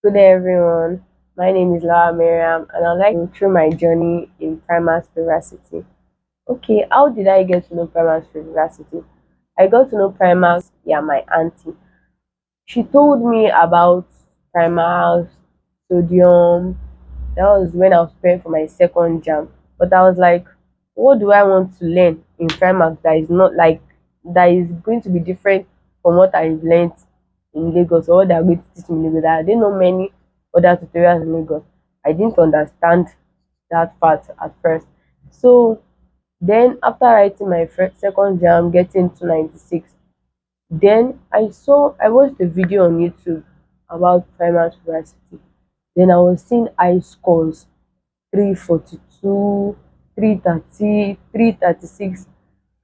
Good day, everyone. My name is Mariam, and I'd like to go through my journey in Primax University. Okay, how did I get to know Primax University? I got to know Primax, yeah, my auntie. She told me about Primax, sodium. That was when I was preparing for my second jam. But I was like, what do I want to learn in Primax that is not like that is going to be different from what I've learned in Lagos or what they're going to teach me in Lagos? I didn't know many other tutorials in Lagos. I didn't understand that part at first. So then after writing my first second jam, getting to 96, then I watched a video on YouTube about Primax University. Then I was seeing high scores 342, 330, 336,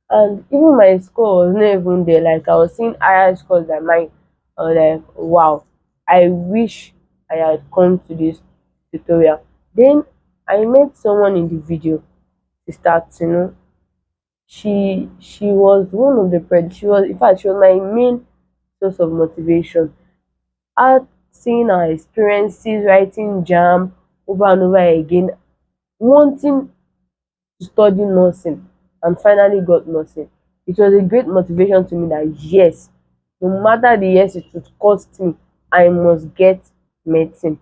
and even my score was not even there. Like I was seeing higher scores than mine. I was like, wow, I wish I had come to this tutorial. Then I met someone in the video to start, she was one of the she was, in fact, she was my main source of motivation. Her seeing her experiences writing jam over and over again, wanting to study nursing, and finally got nursing. It was a great motivation to me that yes, no matter the years it would cost me, I must get medicine.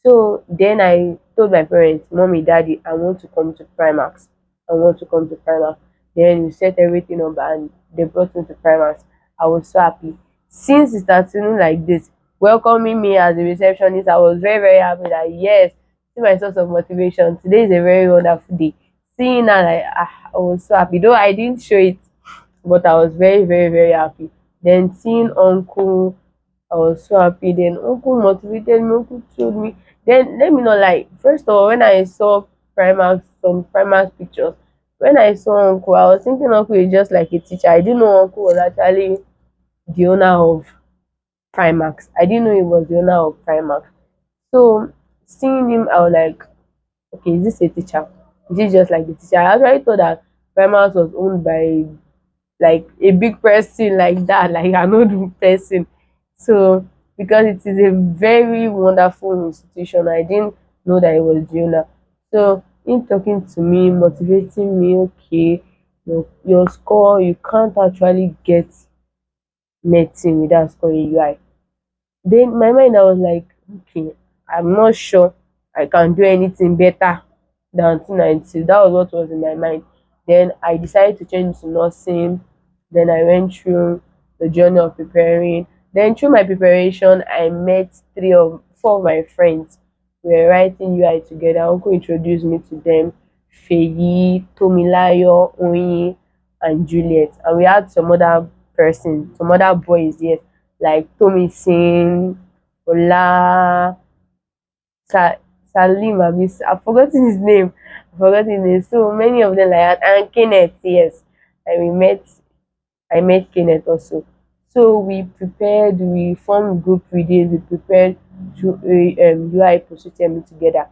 So then I told my parents, Mommy, Daddy, I want to come to Primax. I want to come to Primax. Then we set everything up and they brought me to Primax. I was so happy. Since it started like this, welcoming me as a receptionist, I was very, very happy that yes, see my source of motivation. Today is a very wonderful day. Seeing her, like, I was so happy. Though I didn't show it, but I was very, very, very happy. Then seeing Uncle, I was so happy. Then Uncle motivated me, Uncle told me. Then let me know, like, first of all, when I saw some Primax pictures, when I saw Uncle, I was thinking Uncle is just like a teacher. I didn't know Uncle was actually the owner of Primax. I didn't know he was the owner of Primax. So seeing him, I was like, okay, is this a teacher? Is it just like the teacher? I actually thought that Primax was owned by like a big person like that, like an old person. So because it is a very wonderful institution, I didn't know that it was the owner. So in talking to me, motivating me, okay, your score, you can't actually get medicine without scoring UI. Then in my mind I was like, okay, I'm not sure I can do anything better than 290. That was what was in my mind. Then I decided to change to nursing. Then I went through the journey of preparing. Then through my preparation, I met four of my friends. We were writing UI together. Uncle introduced me to them. Feyi, Tomilayo, Oyin, and Juliet. And we had some other boys, yes, like Tommy Singh, Ola, Sa- Salim Abis. I've forgotten his name. I've forgotten his name. So many of them like that. And Kenneth, yes. And I met Kenneth also. So we prepared, we formed group reading, we prepared to UI Position together.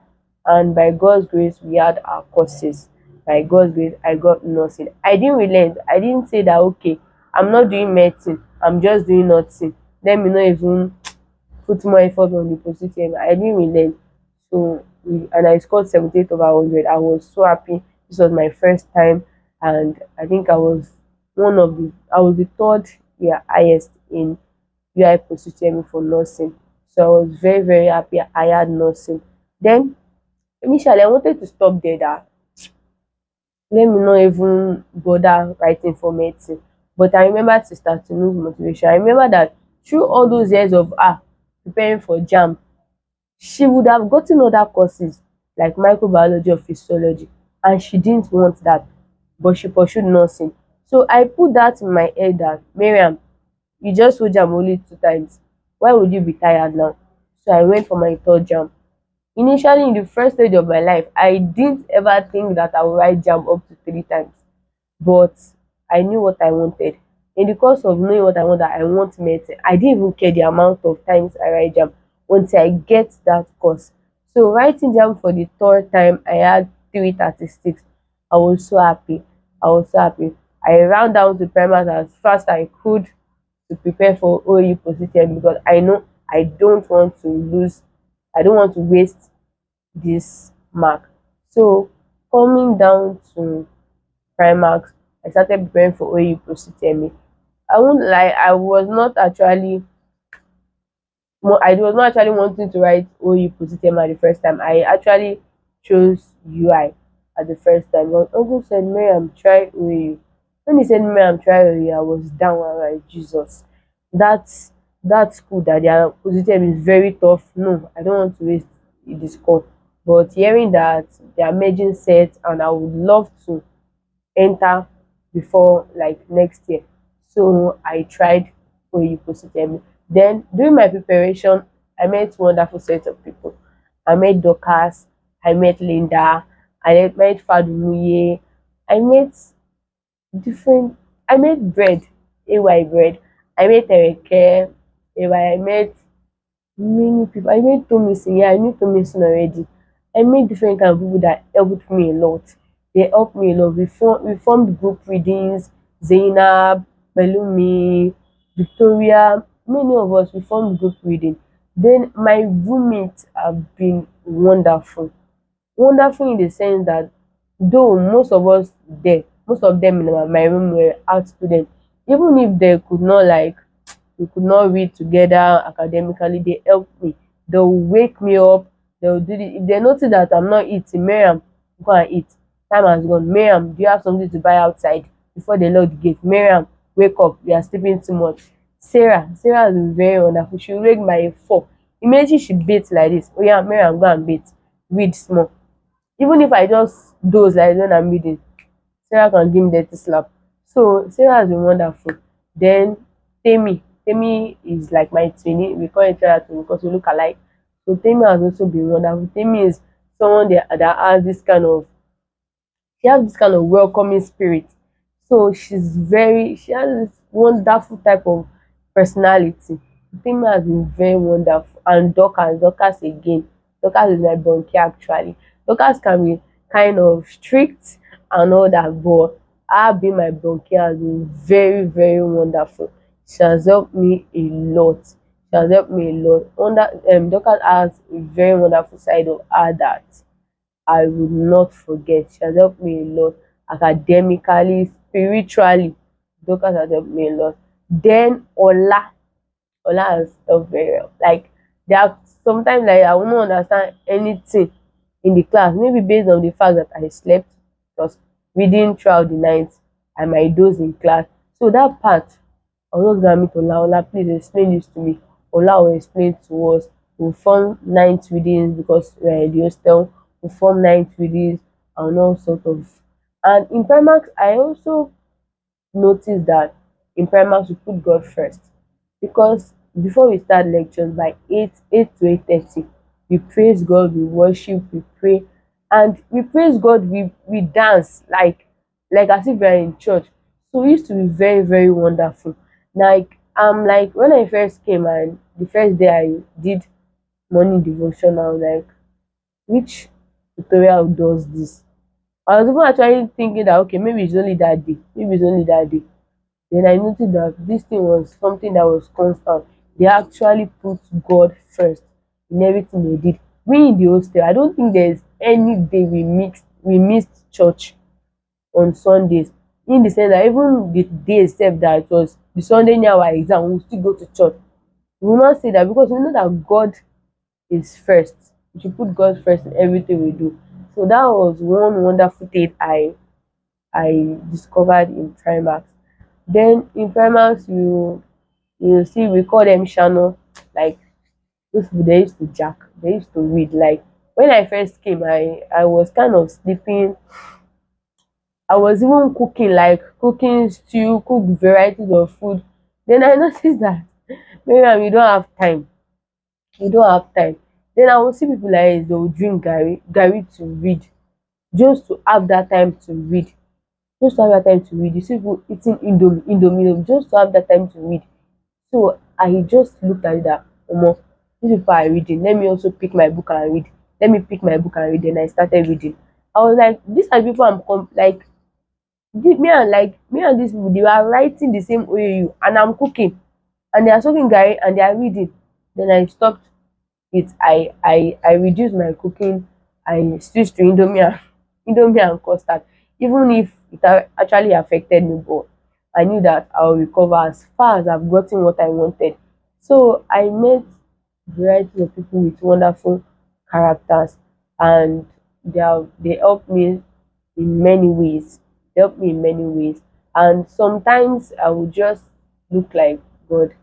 And by God's grace, we had our courses. By God's grace, I got nursing. I didn't relent. I didn't say that, okay, I'm not doing medicine, I'm just doing nursing. Let me not even put more effort on the position. I didn't relent. So and I scored 78 over 100. I was so happy. This was my first time, and I think I was the third, yeah, highest in UI position for nursing. So I was very, very happy I had nursing. Then initially I wanted to stop there, that let me not even bother writing for medicine. But I remember to start to lose motivation. I remember that through all those years of preparing for jam, she would have gotten other courses like microbiology or physiology, and she didn't want that, but she pursued nursing. So I put that in my head that, Mariam, you just wrote jam only 2 times, why would you be tired now? So I went for my third jam. Initially, in the first stage of my life, I didn't ever think that I would write jam up to 3 times, but I knew what I wanted. In the course of knowing what I wanted, I want medicine. I didn't even care the amount of times I write jam until I get that course. So writing jam for the third time, I had 336. I was so happy. I was so happy. I ran down to Primax as fast as I could to prepare for OU position because I know I don't want to lose I don't want to waste this mark. So coming down to Primax, I started preparing for OU Prositemi. I won't lie, I was not actually wanting to write OU Prositemi at the first time. I actually chose UI at the first time. But uncle said, Mariam, try OU. When he said Mariam, try OU, I was down. I was like, Jesus, that's that school that their Prositemi is very tough. No, I don't want to waste the score. But hearing that they are merging sets and I would love to enter before like next year. So I tried OU Positive. Then during my preparation, I met wonderful set of people. I met Dorcas, I met Linda, I met Fadumuye, I met different I met Bread, AY Bread, I met Ereke, AY, I met many people. I met Tomisin, yeah, I knew Tomisin already. I met different kind of people that helped me a lot. They helped me a lot. We formed group readings, Zainab, Melumi, Victoria, many of us we formed group reading. Then my roommates have been wonderful. Wonderful in the sense that though most of them in my room were art students, even if they could not like we could not read together academically, they help me. They'll wake me up, they'll do this. If they notice that I'm not eating, Miriam, go and eat. Time has gone. Miriam, do you have something to buy outside before they lock the gate? Miriam, wake up, we are sleeping too much. Sarah has been very wonderful. She wake by 4. Imagine she baits like this. Oh yeah, Miriam, go and bait. Read small. Even if I just doze like when I'm reading, Sarah can give me dirty slap. So Sarah has been wonderful. Then Temi is like my twinnie. We call each other twin because we look alike. So Temi has also been wonderful. Temi is someone that has this kind of she has this kind of welcoming spirit. So she has this wonderful type of personality. Temi has been very wonderful. And Dorcas again. Dorcas is my bunkie actually. Dorcas can be kind of strict and all that, but her being my bunkie has been very, very wonderful. She has helped me a lot. She has helped me a lot. Dorcas has a very wonderful side of her that I will not forget. She has helped me a lot academically, spiritually. Dorcas has helped me a lot. Then Ola has helped very well. Like there are sometimes like I will not understand anything in the class, maybe based on the fact that I slept, because reading throughout the night, I might doze in class. So that part, I was just gonna meet Ola. Ola, please explain this to me. Ola will explain to us. We'll form night readings because we're in the hostel. We'll form night readings and all sort of. And in Primax, I also noticed that in Primax we put God first, because before we start lectures by 8 to 8:30, we praise God, we worship, we pray, and we praise God, we dance like as if we are in church. So it used to be very, very wonderful. Like when I first came and the first day I did morning devotion, I was like, which tutorial does this? I was even actually thinking that okay, maybe it's only that day, maybe it's only that day. Then I noticed that this thing was something that was constant. They actually put God first in everything they did. We in the hostel, I don't think there's any day we missed church on Sundays. In the sense that even the day itself that it was the Sunday near our exam, we still go to church. We will not say that because we know that God is first. We should put God first in everything we do. So that was one wonderful thing I discovered in Primax. Then in Primax you see we call them Shano, like those people they used to jack, they used to read. Like when I first came, I was kind of sleeping. I was even cooking, like cooking stew, cook varieties of food. Then I noticed that maybe you don't have time. You don't have time. Then I will see people like this, they will drink Gary to read, just to have that time to read. Just to have that time to read. You see people eating Indomie just to have that time to read. So I just looked at it that omo, these people are reading. Let me also pick my book and read. Let me pick my book and read. Then I started reading. I was like, these are people like me and these people, they were writing the same OAU and I'm cooking and they are soaking Gary and they are reading. Then I stopped. it, I reduced my cooking. I switched to indomie and indomie and custard, even if it actually affected me, but I knew that I'll recover as far as I've gotten what I wanted. So I met variety of people with wonderful characters, and they helped me in many ways. They helped me in many ways. And sometimes I would just look like, God,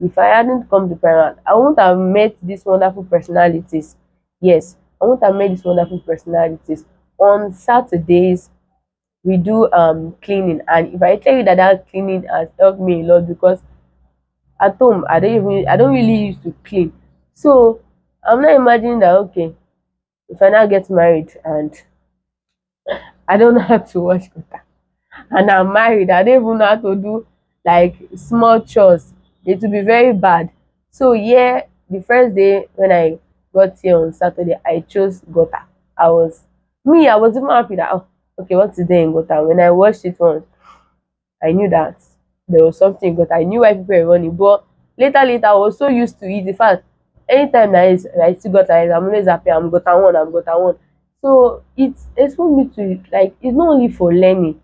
if I hadn't come to Primax, I wouldn't have met these wonderful personalities. Yes, I wouldn't have met these wonderful personalities. On Saturdays, we do cleaning, and if I tell you that that cleaning has helped me a lot, because at home I don't really used to clean. So I'm not imagining that, okay, if I now get married and I don't know how to wash gutter, and I'm married, I don't even know how to do like small chores, it will be very bad. So yeah, the first day when I got here on Saturday, I chose gutter. I was even happy that, oh, okay, what is there in gutter? When I watched it once, I knew that there was something, but I knew why people were running. But later, I was so used to it. In fact, anytime I see gutter, I'm always happy. I'm gutter one. So it's exposed me to, like, it's not only for learning.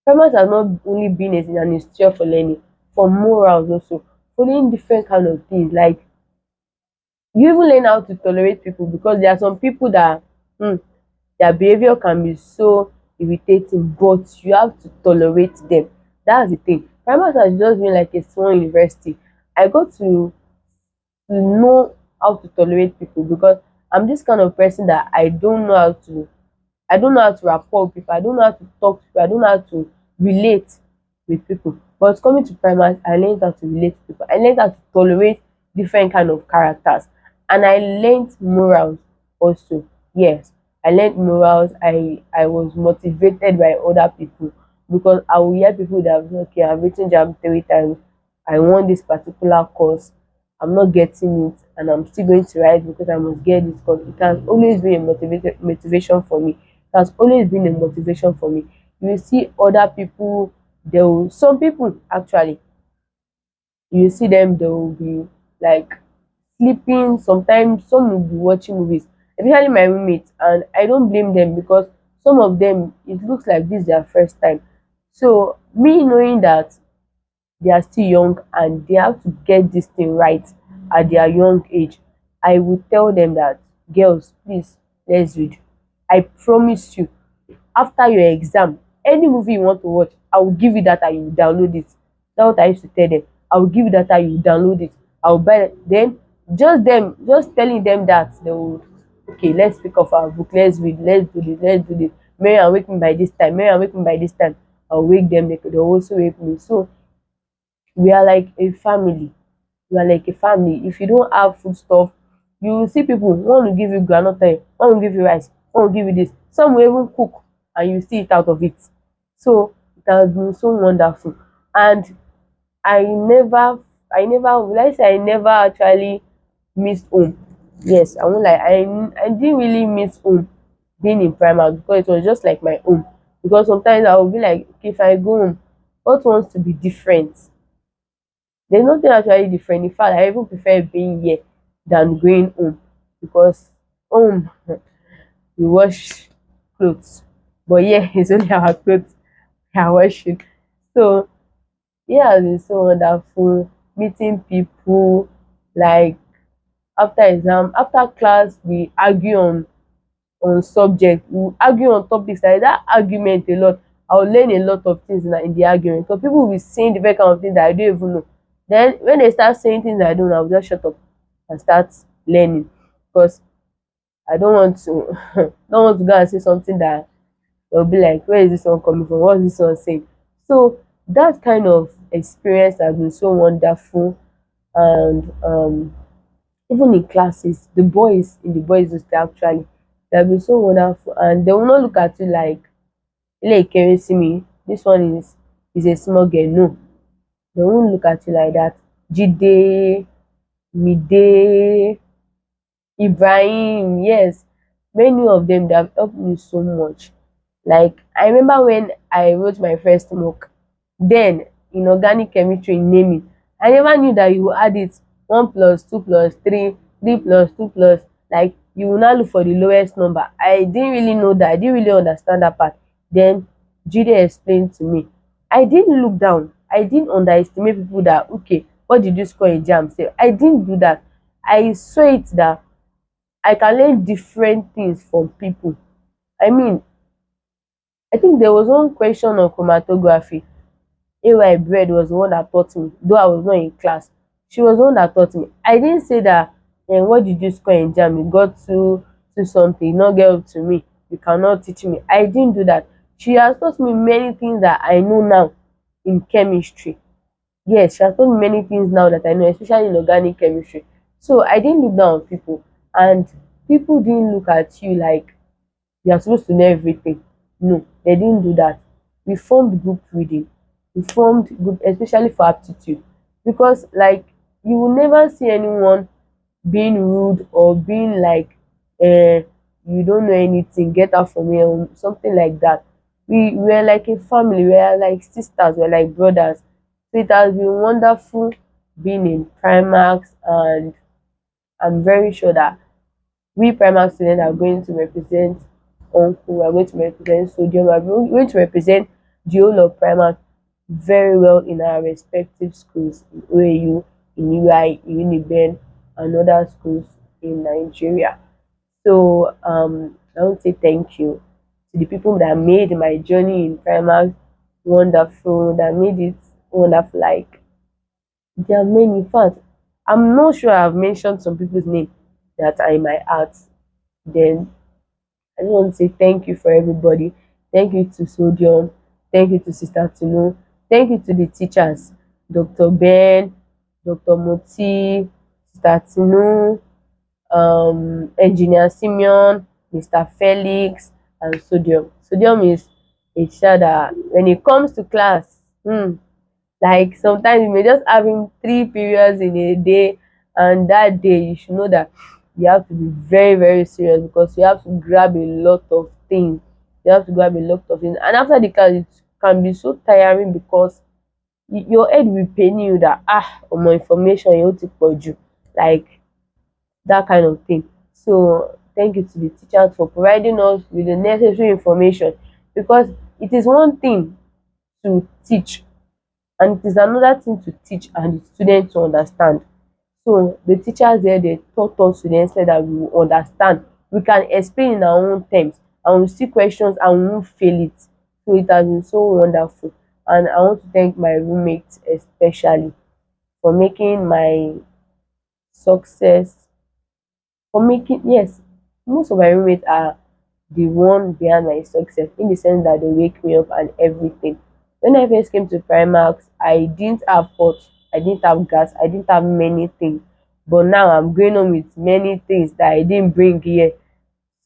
Farmers has not only been an institution for learning, for morals also, for learning different kind of things. Like, you even learn how to tolerate people, because there are some people that, hmm, their behavior can be so irritating, but you have to tolerate them. That's the thing. Primax has just been like a small university. I got to know how to tolerate people, because I'm this kind of person that I don't know how to rapport with people. I don't know how to talk to people. I don't know how to relate with people. But coming to Primax, I learned how to relate to people. I learned how to tolerate different kind of characters, and I learned morals also. Yes, I learned morals. I was motivated by other people, because I will hear people that, okay, I've written jam 3 times. I want this particular course. I'm not getting it, and I'm still going to write because I must get this course. It has always been a motivation for me. It has always been a motivation for me. You will see other people, some people actually, you see them, they will be like sleeping. Sometimes some will be watching movies, especially my roommates, and I don't blame them, because some of them, it looks like this is their first time. So me knowing that they are still young and they have to get this thing right at their young age, I will tell them that, girls, please, let's read. I promise you, after your exam, any movie you want to watch, I will give you data, you will download it. That's what I used to tell them. I will give you data, you will download it. I will buy it. Then just telling them that, they will, okay, let's pick up our book, let's read, let's do this. Mariam, wake me by this time. Mariam, wake me by this time. I'll wake them, they'll also wake me. So we are like a family. We are like a family. If you don't have food stuff, you will see people, one will give you groundnut oil, one will give you rice, one will give you this. Some will even cook and you see it out of it. So it has been so wonderful. And will I say I never actually missed home. Yes, I won't lie. I didn't really miss home being in Primax, because it was just like my home. Because sometimes I will be like, okay, if I go home, what wants to be different? There's nothing actually different. In fact, I even prefer being here than going home, because home we wash clothes, but yeah, it's only our clothes we are washing. So yeah, it's so wonderful meeting people. Like, after exam, after class, we argue on subject, we argue on topics. Like that argument a lot, I'll learn a lot of things in the argument. So people will be saying different kind of things that I don't even know. Then when they start saying things that I don't know, I'll just shut up and start learning, because I don't want to don't want to go and say something that they'll be like, where is this one coming from? What's this one saying? So that kind of experience has been so wonderful. And even in classes, the boys in the boys hostel, actually, they've been so wonderful, and they will not look at you like, like, see me, this one is a small girl. No, they won't look at you like that. Jide, Mide, Ibrahim, yes, many of them, they have helped me so much. Like, I remember when I wrote my first mock, then in organic chemistry, in naming, I never knew that you add it 1 plus 2 plus 3 3 plus 2 plus, like you will now look for the lowest number. I didn't really know that. I didn't really understand that part. Then Jide explained to me. I didn't look down. I didn't underestimate people that, okay, what did you score in JAMB? Say, I didn't do that. I saw it that I can learn different things from people. I mean, I think there was one question on chromatography. AY Bread was the one that taught me, though I was not in class. She was the one that taught me. I didn't say that, what did you score in JAM? You got to something, not get up to me. You cannot teach me. I didn't do that. She has taught me many things that I know now in chemistry. Yes, she has taught me many things now that I know, especially in organic chemistry. So I didn't look down on people, and people didn't look at you like you are supposed to know everything. No, they didn't do that. We formed group reading. We formed group, especially for aptitude, because like you will never see anyone being rude or being like, you don't know anything, get out from here, or something like that. We were like a family. We are like sisters. We're like brothers. So it has been wonderful being in Primax, and I'm very sure that we Primax students are going to represent Uncle, we are going to represent Sodium, we are going to represent the whole of Primax very well in our respective schools, in OAU, in UI, in Uniben, and other schools in Nigeria. So I want to say thank you to the people that made my journey in Primax wonderful, that made it wonderful. Like there are many. In fact, I'm not sure I've mentioned some people's name that are in my heart. Then I just want to say thank you for everybody. Thank you to Sodium. Thank you to Sister Tunu. Thank you to the teachers, Dr. Ben, Dr. Moti, Sister Tinu, Engineer Simeon, Mr. Felix, and Sodium. Sodium is a teacher that when it comes to class, like sometimes you may just have him 3 periods in a day, and that day you should know that you have to be very, very serious, because you have to grab a lot of things. You have to grab a lot of things. And after the class, it can be so tiring because your head will pain you that more information you want to put you, like that kind of thing. So thank you to the teachers for providing us with the necessary information, because it is one thing to teach, and it is another thing to teach and the student to understand. So the teachers there, they taught us to the extent that we will understand. We can explain in our own terms, and we see questions and we won't fail it. So it has been so wonderful. And I want to thank my roommates especially for making my success, for making, yes, most of my roommates are the one behind my success, in the sense that they wake me up and everything. When I first came to Primax, I didn't have pots, I didn't have gas, I didn't have many things. But now I'm going on with many things that I didn't bring here.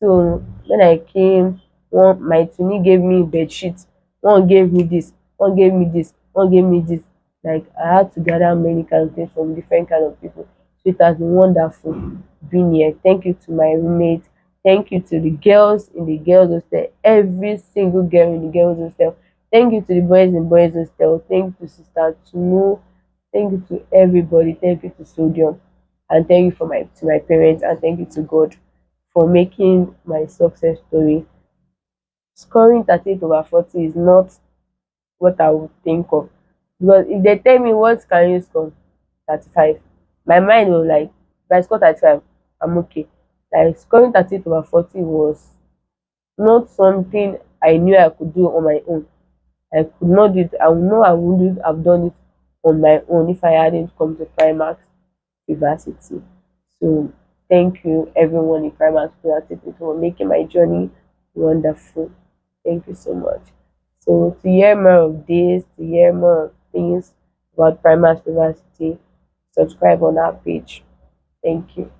So when I came, one my tuni gave me bed sheets, one gave me this, one gave me this, one gave me this. Like I had to gather many kind of things from different kind of people. So it has been wonderful being here. Thank you to my roommates. Thank you to the girls in the girls hostel, every single girl in the girls hostel. Thank you to the boys in boys hostel. Thank you to Sister Tunu. Thank you to everybody. Thank you to Sodium. And thank you for my to my parents, and thank you to God for making my success story. Scoring 38 over 40 is not what I would think of. Because if they tell me what can you score, 35, my mind was like, if I score 35, I'm okay. Like scoring 38 over 40 was not something I knew I could do on my own. I could not do it. I know I wouldn't have done it on my own if I hadn't come to Primax University. So thank you everyone in Primax University for making my journey wonderful. Thank you so much. So to hear more of this, to hear more of things about Primax University, subscribe on our page. Thank you.